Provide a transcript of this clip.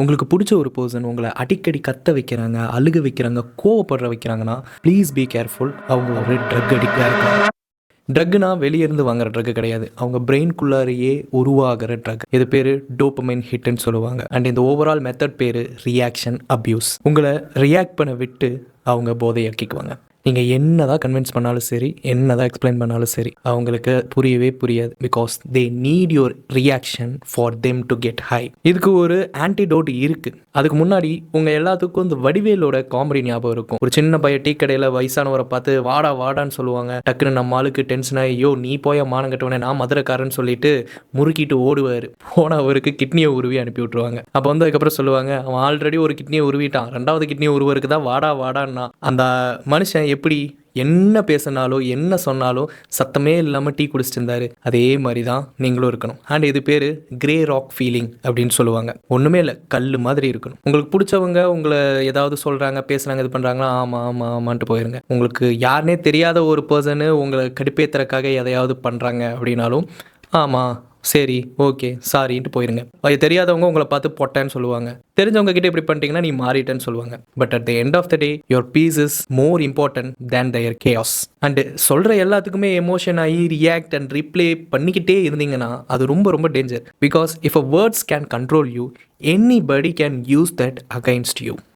உங்களுக்கு பிடிச்ச ஒரு பர்சன் உங்களை அடிக்கடி கத்த வைக்கிறாங்க, அழுக வைக்கிறாங்க, கோவப்படுற வைக்கிறாங்கன்னா ப்ளீஸ் பி கேர்ஃபுல். அவங்க ஒரு ட்ரக் அடிக்டாக இருக்காங்க. ட்ரக்குனா வெளியே இருந்து வாங்குற ட்ரக் கிடையாது, அவங்க பிரெயின்குள்ளாரையே உருவாகிற ட்ரக். இது பேர் டோப்பமைன் ஹிட்னு சொல்லுவாங்க. அண்ட் இந்த ஓவரால் மெத்தட் பேர் ரியாக்ஷன் அப்யூஸ். உங்களை ரியாக்ட் பண்ண விட்டு அவங்க போதையாக்கிக்குவாங்க. நீங்கள் என்ன தான் கன்வின்ஸ் பண்ணாலும் சரி, என்ன தான் எக்ஸ்பிளைன் பண்ணாலும் சரி, அவங்களுக்கு புரியவே புரியாது. Because they need your reaction for them to get high. இதுக்கு ஒரு ஆன்டிடோட் இருக்குது. அதுக்கு முன்னாடி உங்கள் எல்லாத்துக்கும் இந்த வடிவேலோட காமெடி ஞாபகம் இருக்கும். ஒரு சின்ன பையன் டீ கடையில் வயசானவரை பார்த்து வாடா வாடான்னு சொல்லுவாங்க. டக்குன்னு நம்ம ஆளுக்கு டென்ஷன் ஆகி, ஐயோ நீ போய மானம் கட்டுவனே, நான் மதுரைக்காரன்னு சொல்லிட்டு முறுக்கிட்டு ஓடுவார். போன அவருக்கு கிட்னியை உருவி அனுப்பி விட்ருவாங்க. அப்போ வந்து அதுக்கப்புறம் சொல்லுவாங்க, அவன் ஆல்ரெடி ஒரு கிட்னியை உருவிட்டான், ரெண்டாவது கிட்னியை உருவருக்கு தான் வாடா வாடான்னா. அந்த மனுஷன் எப்படி என்ன பேசினாலும் என்ன சொன்னாலும் சத்தமே இல்லாமல் டீ குடிச்சிட்டு இருந்தாரு. அதே மாதிரி தான் நீங்களும் இருக்கணும். அண்ட் இது பேர் கிரே ராக் ஃபீலிங் அப்படின்னு சொல்லுவாங்க. ஒன்றுமே இல்லை, கல் மாதிரி இருக்கணும். உங்களுக்கு பிடிச்சவங்க உங்களை ஏதாவது சொல்கிறாங்க, பேசுகிறாங்க, இது பண்ணுறாங்களா, ஆமாம் ஆமாம் ஆமான்ட்டு போயிருங்க. உங்களுக்கு யாருனே தெரியாத ஒரு பர்சனு உங்களை கடுப்பேற்றுறக்காக எதையாவது பண்ணுறாங்க அப்படின்னாலும் ஆமாம் சரி ஓகே சாரின்ட்டு போயிருங்க. அது தெரியாதவங்க உங்களை பார்த்து பொட்டேன்னு சொல்லுவாங்க. தெரிஞ்சவங்க கிட்ட இப்படி பண்ணிட்டீங்கன்னா நீ மாறிட்டேன்னு சொல்லுவாங்க. But at the end of the day your peace is more important than their case. And சொல்கிற எல்லாத்துக்குமே எமோஷன் ஆகி ரியாக்ட் அண்ட் ரிப்ளே பண்ணிக்கிட்டே இருந்தீங்கன்னா அது ரொம்ப ரொம்ப danger. Because if a words can control you, anybody can use that against you.